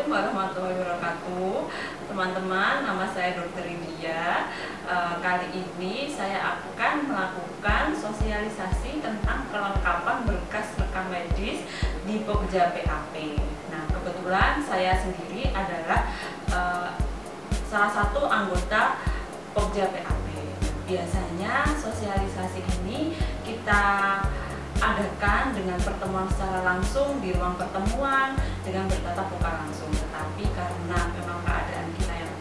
Assalamualaikum warahmatullahi wabarakatuh. Teman-teman, nama saya Dr. India. Kali ini saya akan melakukan sosialisasi tentang kelengkapan berkas rekam medis di Pokja PAP. Nah, kebetulan saya sendiri adalah salah satu anggota Pokja PAP. Biasanya sosialisasi ini kita adakan dengan pertemuan secara langsung di ruang pertemuan dengan bertatap muka langsung. Tetapi karena memang keadaan kita yang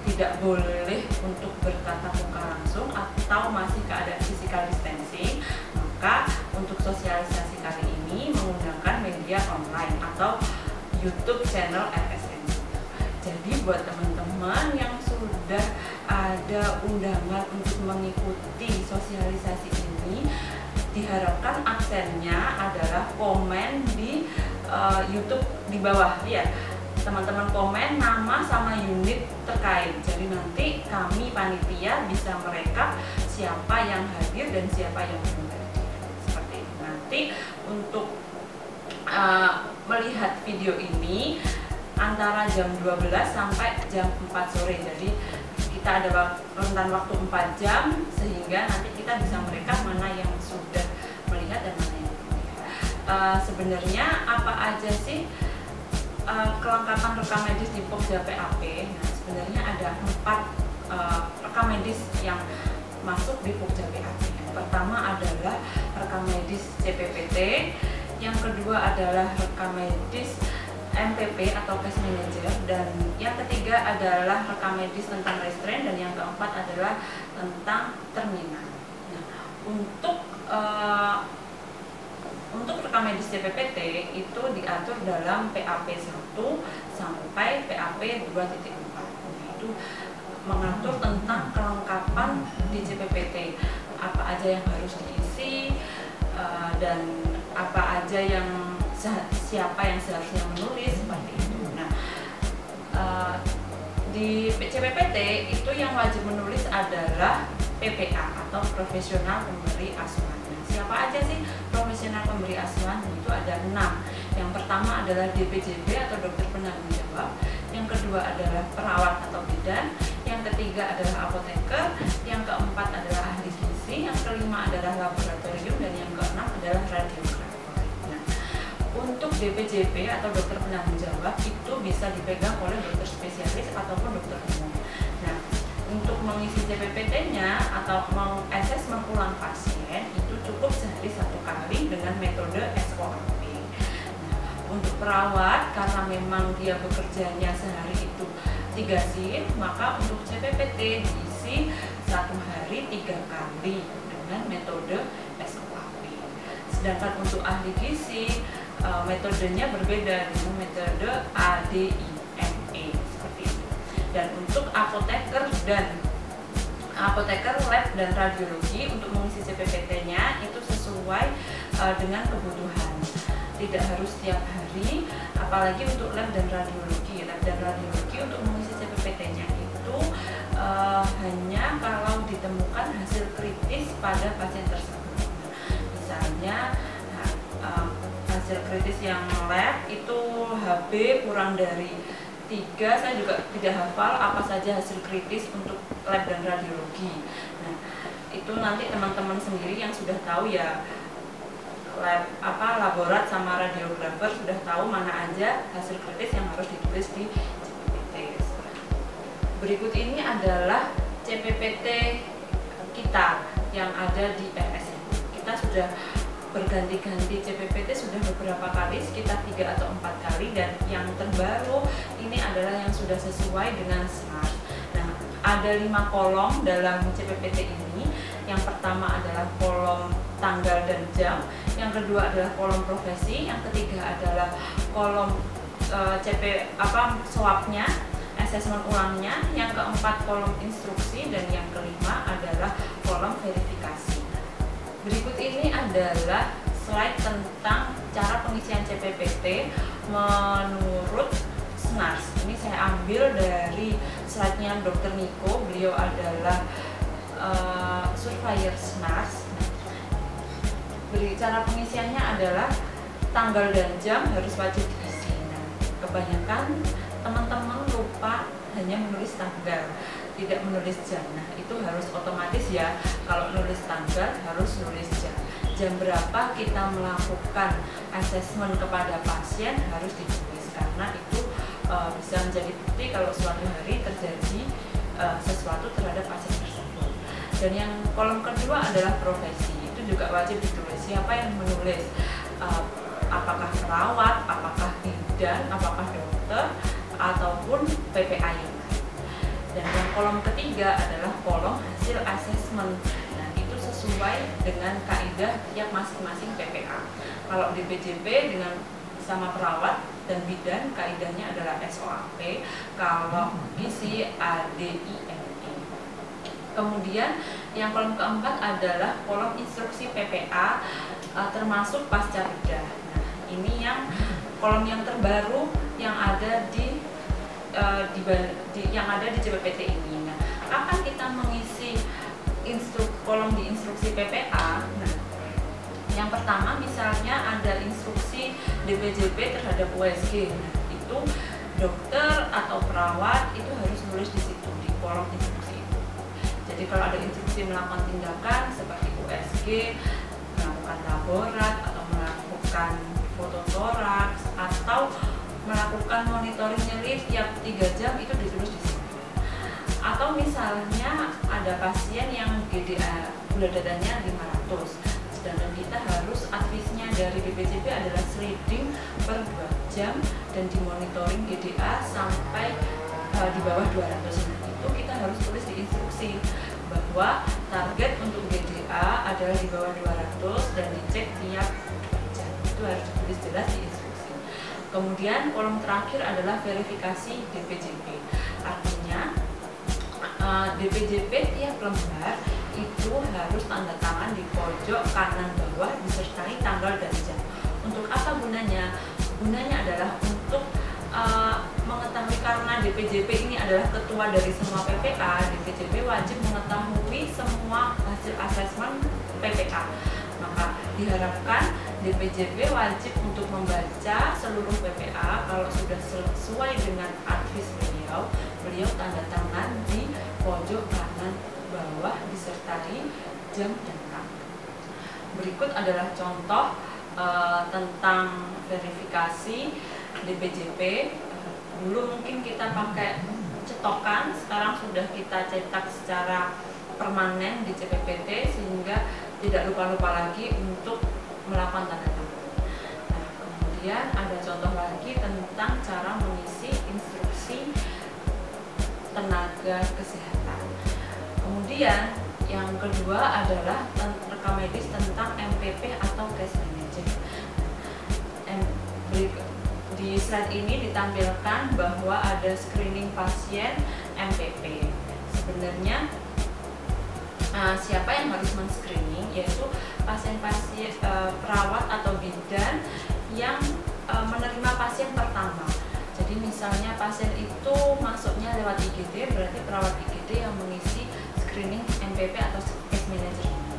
tidak boleh untuk bertatap muka langsung atau masih keadaan physical distancing, maka untuk sosialisasi kali ini menggunakan media online atau YouTube channel RSN. Jadi buat teman-teman yang sudah ada undangan untuk mengikuti sosialisasi ini, diharapkan aksennya adalah komen di YouTube di bawah ya. Teman-teman komen nama sama unit terkait. Jadi nanti kami panitia bisa merekap siapa yang hadir dan siapa yang belum hadir. Seperti itu. Nanti untuk melihat video ini antara jam 12 sampai jam 4 sore. Jadi kita ada rentan waktu 4 jam sehingga nanti kita bisa merekap mana yang sudah melihat dan mana yang belum melihat. Sebenarnya apa aja sih kelengkapan rekam medis di Pokja PAP? Nah, sebenarnya ada 4 rekam medis yang masuk di Pokja PAP. Yang pertama adalah rekam medis CPPT, yang kedua adalah rekam medis MPP atau case manager, dan yang ketiga adalah rekam medis tentang restrain, dan yang keempat adalah tentang terminal. Nah, untuk rekam medis CPPT itu diatur dalam PAP 1 sampai PAP 2.4. Itu mengatur tentang kelengkapan di CPPT, apa aja yang harus diisi dan apa aja yang siapa yang seharusnya menulis, seperti itu. Nah, di CPPT itu yang wajib menulis adalah PPA atau profesional pemberi asuhan. Nah, siapa aja sih profesional pemberi asuhan? Itu ada 6. Yang pertama adalah DPJB atau dokter penanggung jawab. Yang kedua adalah perawat atau bidan. Yang ketiga adalah apoteker. Yang keempat adalah ahli gizi. Yang kelima adalah laboratorium, dan yang keenam adalah radiografer. Untuk DPJP atau dokter penanggung jawab itu bisa dipegang oleh dokter spesialis ataupun dokter umum. Nah, untuk mengisi CPPT-nya atau mengassesmen ulang pasien itu cukup sehari 1 kali dengan metode SOAP. Nah, untuk perawat karena memang dia bekerjanya sehari itu 3 shift, maka untuk CPPT diisi 1 hari 3 kali dengan metode SOAP. Sedangkan untuk ahli gizi metodenya berbeda dengan metode ADIME, seperti itu. Dan untuk apoteker lab dan radiologi untuk mengisi CPPT-nya itu sesuai dengan kebutuhan. Tidak harus setiap hari, apalagi untuk lab dan radiologi. Lab dan radiologi untuk mengisi CPPT-nya itu hanya kalau ditemukan hasil kritis pada pasien tersebut. Misalnya hasil kritis yang lab itu HB kurang dari 3, saya juga tidak hafal apa saja hasil kritis untuk lab dan radiologi. Nah, itu nanti teman-teman sendiri yang sudah tahu ya, laborat sama radiografer sudah tahu mana aja hasil kritis yang harus ditulis di CPPT. Berikut ini adalah CPPT kita yang ada di RSN. Kita sudah berganti-ganti CPPT sudah beberapa kali, sekitar 3 atau 4 kali, dan yang terbaru ini adalah yang sudah sesuai dengan SMART. Nah, ada 5 kolom dalam CPPT ini. Yang pertama adalah kolom tanggal dan jam, yang kedua adalah kolom profesi, yang ketiga adalah kolom SWAP-nya, asesmen ulangnya, yang keempat kolom instruksi, dan yang kelima adalah kolom verifikasi. Berikut ini adalah slide tentang cara pengisian CPPT menurut SNARS. Ini saya ambil dari slide-nya Dr. Niko. Beliau adalah surveyor SNARS. Cara pengisiannya adalah tanggal dan jam harus wajib diisi. Nah, kebanyakan teman-teman lupa hanya menulis tanggal, tidak menulis jam. Nah, itu harus otomatis ya, kalau nulis tanggal harus nulis jam. Jam berapa kita melakukan asesmen kepada pasien harus ditulis, karena itu bisa menjadi bukti kalau suatu hari terjadi sesuatu terhadap pasien tersebut. Dan yang kolom kedua adalah profesi, itu juga wajib ditulis. Siapa yang menulis? Apakah perawat, apakah bidan, apakah dokter, ataupun PPA yang lain. Dan yang kolom ketiga adalah kolom hasil asesmen. Nah, itu sesuai dengan kaidah tiap masing-masing PPA. Kalau di PJP dengan sama perawat dan bidan kaidahnya adalah SOAP, kalau gizi ADIME. Kemudian yang kolom keempat adalah kolom instruksi PPA termasuk pasca bedah. Nah, ini yang kolom yang terbaru yang ada di JPPT ini. Nah, kapan kita mengisi kolom di instruksi PPA? Nah, yang pertama misalnya ada instruksi DPJP terhadap USG. Nah, itu dokter atau perawat itu harus nulis di situ di kolom instruksi itu. Jadi kalau ada instruksi melakukan tindakan seperti USG, melakukan laborat atau melakukan fototoraks atau melakukan monitoring nyeri tiap 3 jam itu ditulis di situ. Atau misalnya ada pasien yang GDA gula darahnya 500, sedangkan kita harus advisnya dari BPJP adalah reading per 2 jam dan dimonitoring GDA sampai di bawah 200. Nah, itu kita harus tulis di instruksi bahwa target untuk GDA adalah di bawah 200 dan dicek tiap jam. Itu harus ditulis jelas di instruksi. Kemudian kolom terakhir adalah verifikasi DPJP. Artinya DPJP tiap lembar itu harus tanda tangan di pojok kanan bawah disertai tanggal dan jam. Untuk apa gunanya? Gunanya adalah untuk mengetahui, karena DPJP ini adalah ketua dari semua PPA, DPJP wajib mengetahui semua hasil asesmen PPA. Maka diharapkan DPJP wajib untuk membaca seluruh PPA. Kalau sudah sesuai dengan advis beliau tanda tangan di pojok kanan bawah disertai jam dan tanggal. Berikut adalah contoh tentang verifikasi DPJP. Dulu mungkin kita pakai cetokan, sekarang sudah kita cetak secara permanen di JPPT sehingga tidak lupa-lupa lagi untuk melakukan tanda tangan. Nah, kemudian ada contoh lagi tentang cara mengisi instruksi tenaga kesehatan. Kemudian yang kedua adalah rekam medis tentang MPP atau case manager. Di slide ini ditampilkan bahwa ada screening pasien MPP. Sebenarnya siapa yang harus men-screening, yaitu pasien-pasien perawat atau bidan yang menerima pasien pertama. Jadi misalnya pasien itu masuknya lewat IGD, berarti perawat IGD yang mengisi screening MPP atau case manager ini.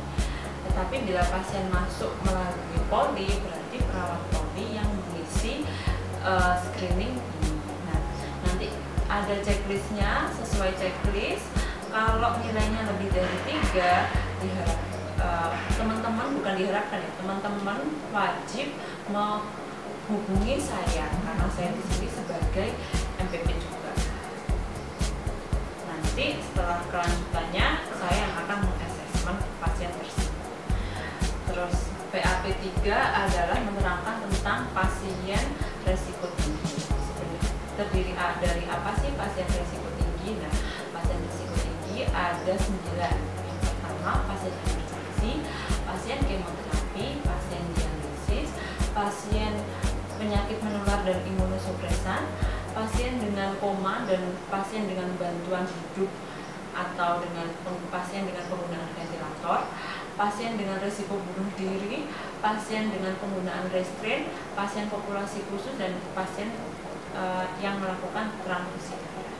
Tetapi bila pasien masuk melalui poli, berarti perawat poli yang mengisi screening ini. Nah, nanti ada checklistnya, sesuai checklist. Kalau nilainya lebih dari 3, teman-teman bukan diharapkan ya, teman-teman wajib menghubungi saya karena saya di sini sebagai MPP juga. Nanti setelah kelanjutannya saya yang akan mengassesmen pasien tersebut. Terus PAP 3 adalah menerangkan tentang pasien resiko tinggi. Terdiri dari apa sih pasien resiko tinggi? Nah, pasien resiko tinggi ada 9. Yang pertama pasien emergensi, pasien kemoterapi, pasien dialisis, pasien penyakit menular dan imunosupresan, pasien dengan koma dan pasien dengan bantuan hidup atau dengan pasien dengan penggunaan ventilator, pasien dengan risiko bunuh diri, pasien dengan penggunaan restrain, pasien populasi khusus, dan pasien yang melakukan transfusi darah.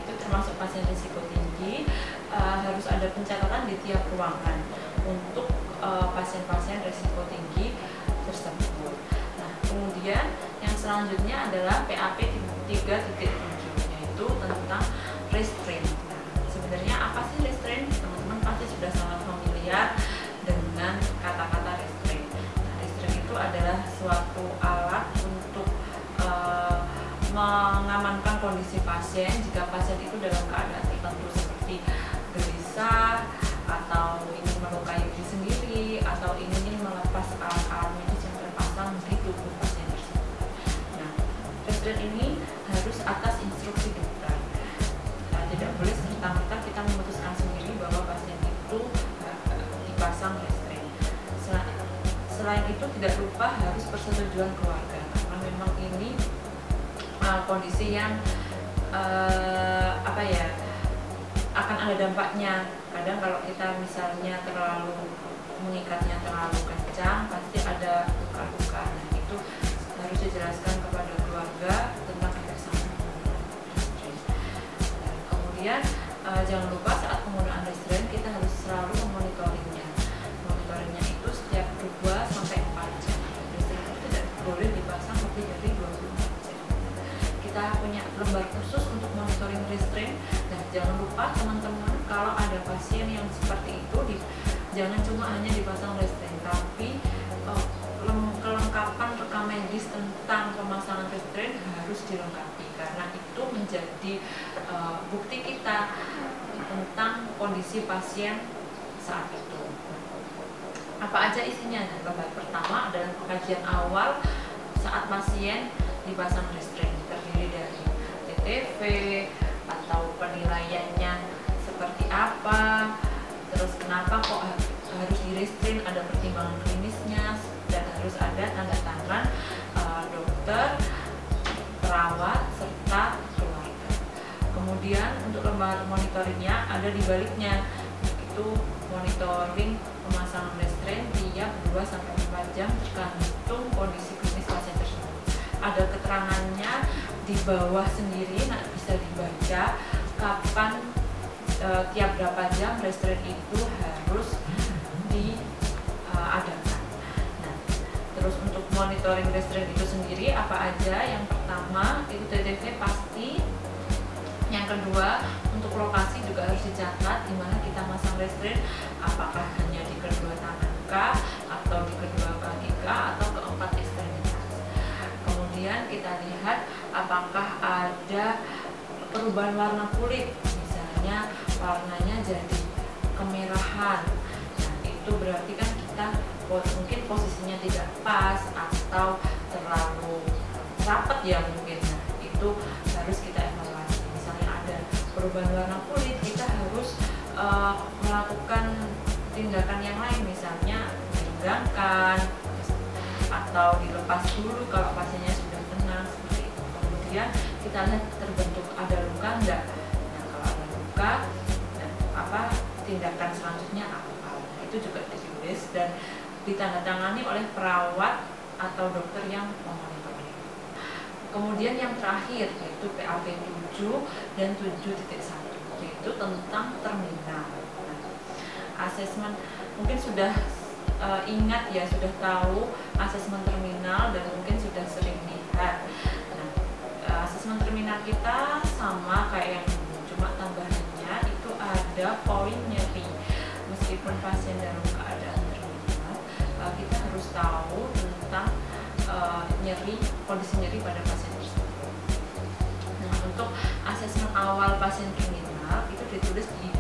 Itu termasuk pasien risiko tinggi. Harus ada pencatatan di tiap ruangan untuk pasien-pasien risiko tinggi tersebut. Nah, kemudian yang selanjutnya adalah PAP 3.7, yaitu tentang restraint. Nah, sebenarnya apa sih restraint? Teman-teman pasti sudah sangat familiar dengan kata-kata restraint. Nah, restraint itu adalah suatu alat untuk mengamankan kondisi pasien jika pasien itu dalam keadaan tertentu seperti gelisah, atau ingin melukai diri sendiri, atau ingin melepas alat-alat medis yang terpasang di tubuh pasien tersebut. Nah, restraint ini harus atas instruksi dokter. Tidak boleh serta-merta kita memutuskan sendiri bahwa pasien itu dipasang restraint. Selain itu, tidak lupa harus persetujuan keluarga, karena memang ini kondisi yang akan ada dampaknya. Kadang kalau kita misalnya terlalu mengikatnya terlalu kencang, pasti ada luka-luka. Nah, itu harus dijelaskan kepada keluarga tentang efek samping. Kemudian jangan lupa saat penggunaan restraint kita harus selalu memonitorinya. Monitoringnya itu setiap 2-4 jam. Restraint itu tidak boleh dipasang lebih dari 24 jam. Kita punya lembar khusus untuk monitoring restraint. Dan jangan lupa teman-teman, kalau ada pasien yang seperti itu, jangan cuma hanya dipasang restraint, tapi kelengkapan rekam medis tentang pemasangan restraint harus dilengkapi, karena itu menjadi bukti kita tentang kondisi pasien saat itu. Apa aja isinya? Lembar pertama adalah kajian awal saat pasien dipasang restraint, terdiri dari TTV atau penilaiannya seperti apa, terus kenapa kok harus di restraint, ada pertimbangan klinisnya, dan harus ada tanda tangan dokter, perawat, serta keluarga. Kemudian untuk lembar monitoringnya ada di baliknya, itu monitoring pemasangan restraint tiap 2-4 jam tergantung kondisi klinis pasien tersebut. Ada keterangannya di bawah sendiri, bisa dibaca kapan tiap berapa jam restraint itu harus diadakan. Nah, terus untuk monitoring restraint itu sendiri apa aja? Yang pertama itu TTV pasti. Yang kedua, untuk lokasi juga harus dicatat di mana kita masang restraint, apakah hanya di kedua tangan kah, atau di kedua kaki kah, atau keempat ekstremitas. Kemudian kita lihat apakah ada perubahan warna kulit, misalnya warnanya jadi kemerahan. Nah, itu berarti kan kita mungkin posisinya tidak pas atau terlalu rapat ya mungkin. Nah, itu harus kita evaluasi. Misalnya ada perubahan warna kulit, kita harus melakukan tindakan yang lain, misalnya diregangkan atau dilepas dulu kalau pasiennya sudah tenang, seperti itu. Kemudian kita lihat terbentuk ada luka enggak. Nah, kalau ada luka, tindakan selanjutnya apa? Nah, itu juga ditulis dan ditandatangani oleh perawat atau dokter yang memonitornya. Kemudian yang terakhir yaitu PAP 7 dan 7.1, yaitu tentang terminal. Nah, asesmen mungkin sudah ingat ya, sudah tahu asesmen terminal dan mungkin sudah sering lihat. Nah, asesmen terminal kita sama kayak yang dulu, cuma tambahannya itu ada poin nyeri. Meskipun pasien dalam keadaan terminal, kita harus tahu tentang nyeri, kondisi nyeri pada pasien tersebut. Nah, untuk asesmen awal pasien terminal itu ditulis di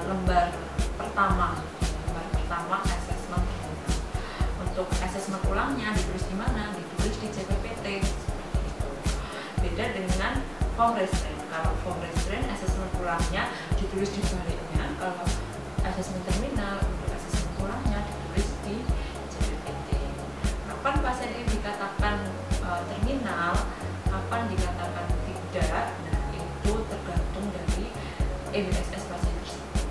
lembar pertama asesmen terminal. Untuk asesmen ulangnya ditulis di mana? Ditulis di CPPT. Beda dengan form restraint. Kalau form restraint asesmen ulangnya ditulis di baliknya. Kalau asesmen terminal untuk asesmen ulangnya ditulis di CPPT. Kapan pasien ini dikatakan terminal, kapan dikatakan tidak? Nah, itu tergantung dari EWSS pasien tersebut.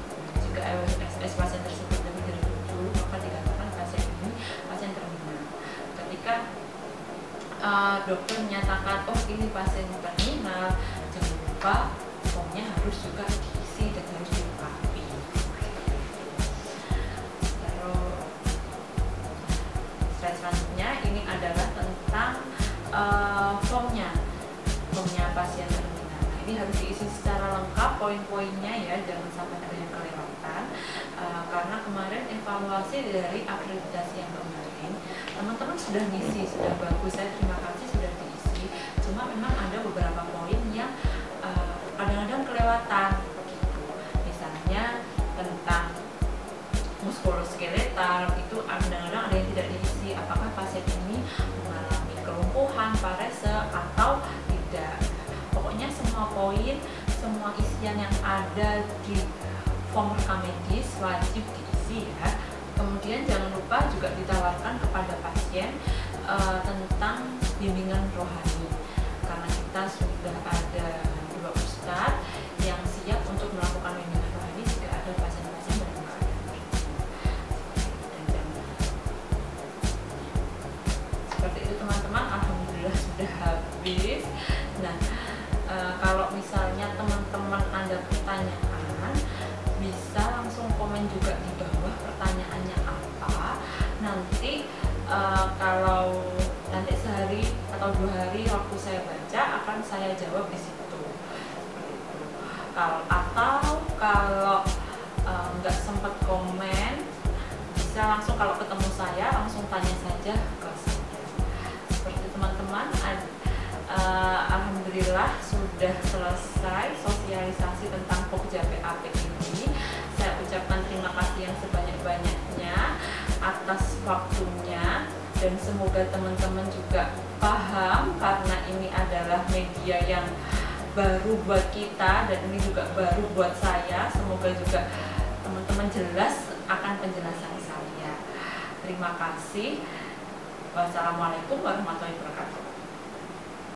Jika EWSS pasien tersebut lebih dari 7, maka dikatakan pasien ini pasien terminal. Ketika dokter menyatakan oh ini pasien terminal, jangan lupa formnya harus juga diisi dan harus dilengkapi. Terus slide selanjutnya ini adalah tentang formnya pasien terminal. Nah, ini harus diisi secara lengkap poin-poinnya ya, jangan sampai ada yang kelewatan. Karena kemarin evaluasi dari akreditasi yang kemarin, teman-teman sudah ngisi, sudah bagus, saya terima kasih sudah diisi. Cuma memang ada beberapa poin yang kadang-kadang kelewatan gitu. Misalnya tentang muskuloskeletal itu kadang-kadang ada yang tidak diisi, apakah pasien ini mengalami kelumpuhan, parese atau tidak. Pokoknya semua poin, semua isian yang ada di form rekam medis wajib diisi ya. Kemudian jangan lupa juga ditawarkan kepada pasien tentang bimbingan rohani, karena kita sudah ada 2 ustadz yang siap untuk melakukan bimbingan rohani jika ada pasien-pasien dalam keadaan seperti itu teman-teman. Alhamdulillah sudah habis. Nah, kalau misalnya teman-teman ada pertanyaan, bisa langsung komen juga di bawah pertanyaannya apa. Nanti kalau nanti sehari atau 2 hari waktu saya baca akan saya jawab di situ. Atau kalau nggak sempat komen, bisa langsung kalau ketemu saya langsung tanya saja ke saya. Seperti teman-teman, alhamdulillah sudah selesai sosialisasi tentang Pokja PAP ini. Saya ucapkan terima kasih yang sebanyak-banyaknya atas waktunya, dan semoga teman-teman juga paham karena ini adalah media yang baru buat kita dan ini juga baru buat saya. Semoga juga teman-teman jelas akan penjelasan saya. Terima kasih. Wassalamualaikum warahmatullahi wabarakatuh.